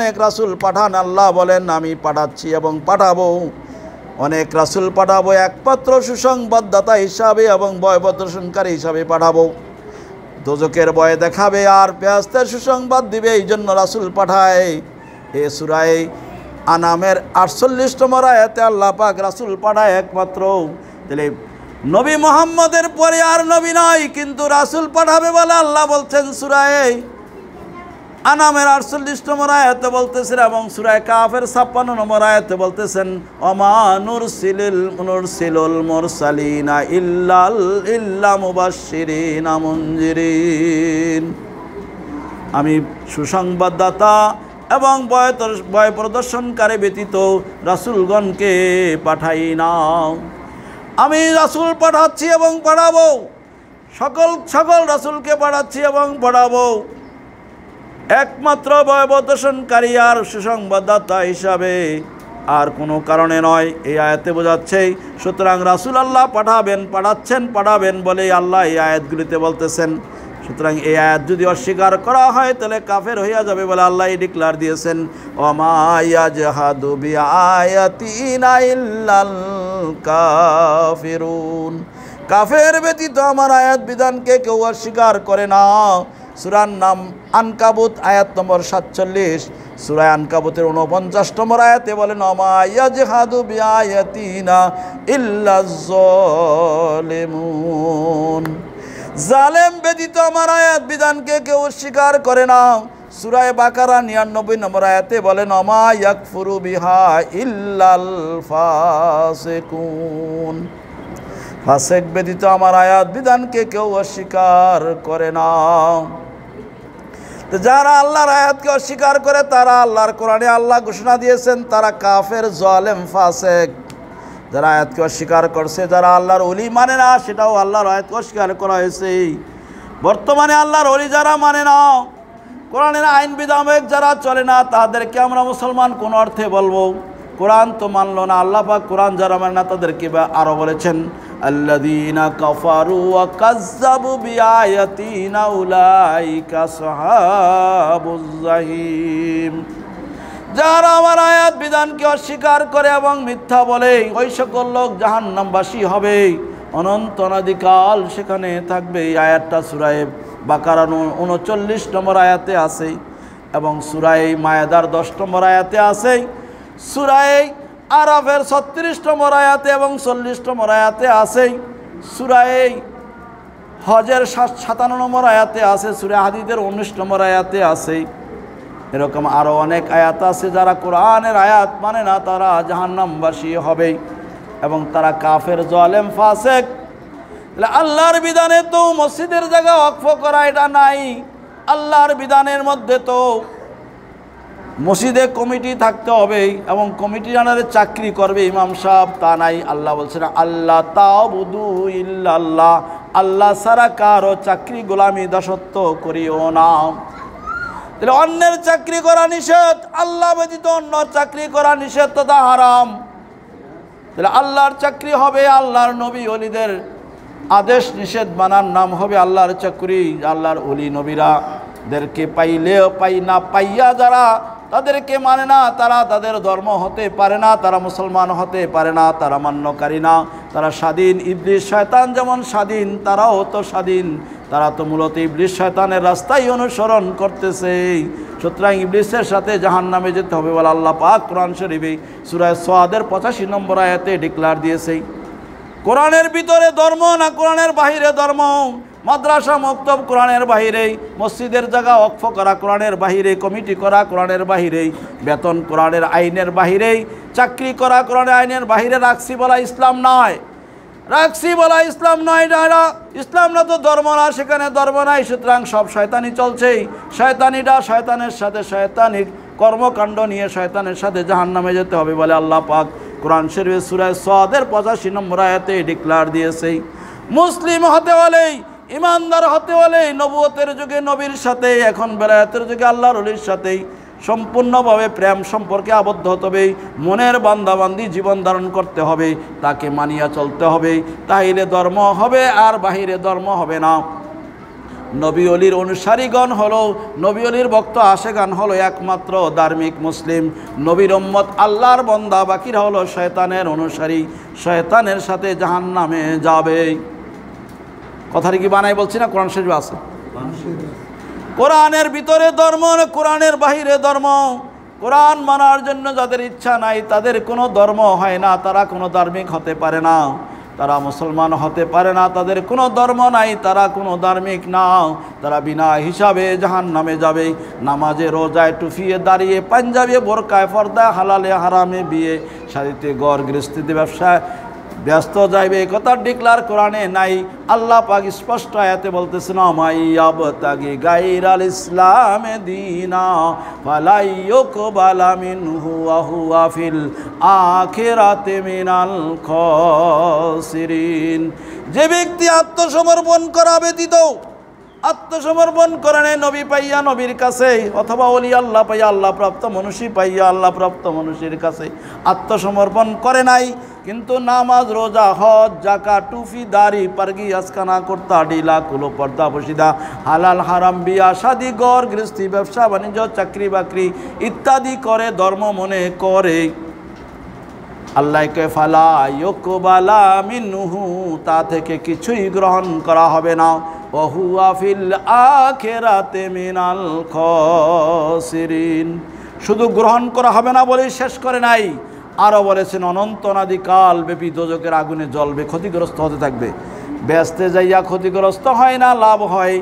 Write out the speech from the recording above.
অনেক রাসূল পাঠান, আল্লাহ বলেন আমি পাঠাচ্ছি এবং পাঠাবো। অনেক রাসূল পাঠাবো, একমাত্র সুসংবাদদাতা হিসাবে এবং ভয় প্রদর্শনকারী হিসাবে পাঠাবো। দোজখের ভয় দেখাবে আর বেহেশতের সুসংবাদ দিবে, এই জন্য রাসূল পাঠায়। এ সূরা আনামের 48তম আয়াতে আল্লাহ পাক রাসূল পাঠায় একমাত্র। তাহলে নবী মুহাম্মদের পরে আর নবী নাই, কিন্তু রাসূল পাঠাবে বলে আল্লাহ বলছেন সূরা আনামের 48তম আয়াতে বলতেছেন, এবং সূরা কাফের 56 আয়াতে বলতেছেন ওমা নুরসিলুল মুরসালিনা ইল্লা মুবাশশিরিনা মুনজিরিন। আমি সুসংবাদদাতা এবং ভয় প্রদর্শনকারী ব্যতীত রাসূলগণকে পাঠাই না। আমি রাসূল পাঠাচ্ছি এবং পাঠাবো, সকল রাসূলকে পাঠাচ্ছি এবং পাঠাবো, একমাত্র ভয় প্রদর্শনকারী আর সুসংবাদদাতা হিসাবে, আর কোনো কারণে নয়। এই আয়াতে বোঝাচ্ছে সুতরাং রাসূল আল্লাহ পাঠাবেন বলে আল্লাহ এই আয়াতগুলিতে বলতেছেন। সুতরাং এই আয়াত যদি অস্বীকার করা হয় তাহলে কাফের হইয়া যাবে বলে আল্লাহ ডিক্লার দিয়েছেন ওমা ইয়াজহাদু বিআয়াতিনা ইল্লাল কাফিরুন। কাফের ব্যতীত আমার আয়াত বিধানকে কেউ অস্বীকার করে না। সূরার নাম আনকাবুত আয়াত নম্বর 47। সূরা আনকাবুতের 49তম আয়াতে বলেন ওমা ইয়াজহাদু বিআয়াতিনা ইল্লাজ যালিমুন। জালেম ব্যতীত আমার আয়াত বিধানকে কেউ অস্বীকার করে না। সূরা বাকারা 99 আয়াতে বলেন ওমা ইয়াকফুরু বিহা ইল্লাল ফাসিকুন। ফাসিক ব্যতীত আমার আয়াত বিধানকে কেউ অস্বীকার করে না। তো যারা আল্লাহর আয়াতকে অস্বীকার করে তারা আল্লাহর কোরআনে আল্লাহ ঘোষণা দিয়েছেন তারা কাফের, জালেম, ফাসিক। যারা আয়াতকে অস্বীকার করছে, যারা আল্লাহর ওলি মানে না, সেটাও আল্লাহর আয়াতকে অস্বীকার করা হয়েছে। বর্তমানে আল্লাহর ওলি যারা মানে না, কোরআনের আইন বিধান যারা চলে না, তাদেরকে আমরা মুসলমান কোন অর্থে বলবো? কোরআন তো মানলো না, আল্লাহ পাক কোরআন যারা মানে না তাদেরকে আরো বলেছেন আল্লাযীনা কাফারু ওয়া কাযযাবু বিআয়াতিনা উলাইকা আসহাবুজ জাহিম। যারা আমার আয়াত বিধানকে অস্বীকার করে এবং মিথ্যা বলে, ওই সকল লোক জাহান্নামবাসী হবে, অনন্ত অনাদিকাল সেখানে থাকবে। এই আয়াতটা সূরা বাকারা 39 আয়াতে আছে, এবং সূরা মায়েদার 10 আয়াতে আছে, সূরা আরাফের 36 আয়াতে এবং 40 আয়াতে আছে, সূরা হজের 57 আয়াতে আছে, সূরা হাদীদের 19 আয়াতে আছে। এরকম আরও অনেক আয়াত আছে। যারা কোরআনের আয়াত মানে না তারা জাহান্নামবাসী হবে এবং তারা কাফের, জালেম, ফাসিক। তাহলে আল্লাহর বিধানে তো মসজিদের জায়গা ওয়াকফ করা এটা নাই। আল্লাহর বিধানের মধ্যে তো মসজিদে কমিটি থাকতে হবে এবং কমিটির আন্ডারে চাকরি করবে ইমাম সাহেব, তা নাই। আল্লাহ বলছেন আল্লাহ তা'বুদু ইল্লাল্লাহ, আল্লাহ ছাড়া কারো চাকরি, গোলামি, দাসত্ব করিও না। তাহলে অন্যের চাকরি করা নিষেধ, আল্লাহ ব্যতীত অন্য চাকরি করা নিষেধ তথা হারাম। তাহলে আল্লাহর চাকরি হবে আল্লাহর নবী ওলিদের আদেশ নিষেধ মানার নাম হবে আল্লাহর চাকরি। আল্লাহর ওলি নবীরাদেরকে পাইলেও পাই না পাইয়া যারা তাদেরকে মানে না, তারা তাদের ধর্ম হতে পারে না, তারা মুসলমান হতে পারে না, তারা মান্যকারী না, তারা স্বাধীন। ইবলিস শয়তান যেমন স্বাধীন, তারাও তো স্বাধীন। তারা তো মূলত ইবলিস শয়তানের রাস্তাই অনুসরণ করতেছে। সুতরাং ইবলিসের সাথে জাহান্নামে যেতে হবে বলে আল্লাহ পাক কোরআন শরীফে সূরা সাদের 85 আয়াতে ডিক্লার দিয়েছে। কোরআনের ভিতরে ধর্ম না কোরআনের বাহিরে ধর্ম, মাদ্রাসা মক্তব কোরআনের বাহিরে, মসজিদের জায়গা ওয়াকফ করা কোরআনের বাহিরে, কমিটি করা কোরআনের বাহিরে, বেতন কোরআনের আইনের বাহিরে, চাকরি করা কোরআনের আইনের বাহিরে রাখছি বলা ইসলাম নয়। রাখছি বলা ইসলাম নয়, যারা ইসলাম না তো ধর্ম না, সেখানে ধর্ম নাই। সুতরাং সব শয়তানি চলছেই। শয়তানিটা শয়তানের সাথে শয়তানির কর্মকাণ্ড নিয়ে শয়তানের সাথে জাহান্নামে যেতে হবে বলে আল্লাহ পাক কোরআন শরীফে সূরা সাদের 85 আয়াতে ডিক্লার দিয়েছে। মুসলিম হতে হলেই, ইমানদার হতে হলেই নবুয়তের যুগে নবীর সাথে, এখন বেলায়েতের যুগে আল্লাহর ওলির সাথেই সম্পূর্ণভাবে প্রেম সম্পর্কে আবদ্ধ হতে হবে। মনের বান্দাবান্দি জীবন ধারণ করতে হবে, তাকে মানিয়া চলতে হবে, তাইলে ধর্ম হবে আর বাহিরে ধর্ম হবে না। নবী অলির অনুসারীগণ হলো, নবী অলির ভক্ত আশেগান হলো একমাত্র ধার্মিক মুসলিম। নবীর উম্মত আল্লাহর বান্দা, বাকিরা হলো শয়তানের অনুসারী, শয়তানের সাথে জাহান্নামে যাবে। কথাটি কি বানাই বলছি না? কোরআন শরীফে আছে। কোরআনের ভিতরে ধর্ম, কোরআনের বাহিরে ধর্ম। কোরআন মানার জন্য যাদের ইচ্ছা নাই তাদের কোনো ধর্ম হয় না, তারা কোনো ধার্মিক হতে পারে না, তারা মুসলমান হতে পারে না, তাদের কোনো ধর্ম নাই, তারা কোনো ধার্মিক না, তারা বিনা হিসাবে জাহান্নামে যাবে। নামাজে, রোজায়, টুফিয়ে, দাঁড়িয়ে, পাঞ্জাবে, বোরকায়, পর্দায়, হালালে হারামে, বিয়ে শাদিতে, গড় গৃহস্থিতে, ব্যবসায় ব্যস্ত যাইবে, এই কথা ডিক্লার কোরআনে নাই। আল্লাহ পাক স্পষ্ট আয়াতে বলতেছেন, মাইয়াবতাগি গায়রাল ইসলামে দীনা ফালা ইউকবালা মিনহু ওয়া হুয়া ফিল আখিরাতি মিনাল খাসিরিন। যে ব্যক্তি আত্মসমর্পণ করা ব্যতীত, আত্মসমর্পণ করে নেয় নবী পাইয়া নবীর কাছে, অথবা ওলি আল্লাহ পাইয়া আল্লাহ প্রাপ্ত মনুষ্য পাইয়া আল্লাহ প্রাপ্ত মনুষ্যের কাছে আত্মসমর্পণ করে নাই, কিন্তু নামাজ, রোজা, হজ, যাকাত, টুফি, দাড়ি, পারগি, আজকানা, কুর্তা, ডিলা, কুলো, পর্দা, বসিদা, হালাল হারাম, বিয়া শাদি, গড় গৃহস্থী, ব্যবসা বাণিজ্য, চাকরি বাকরি ইত্যাদি করে ধর্ম মনে করে, আল্লাহকে ফালা ইউকবালা মিনহু, তা থেকে কিছুই গ্রহণ করা হবে না, ওয়া হুয়া ফিল আখিরাতি মিনাল খাসিরিন। শুধু গ্রহণ করা হবে না বলেই শেষ করে নাই, আরও বলেছেন অনন্ত অনাদিকাল ব্যাপী দোজকের আগুনে জ্বলবে, ক্ষতিগ্রস্ত হতে থাকবে। ব্যস্তে যাইয়া ক্ষতিগ্রস্ত হয় না, লাভ হয়।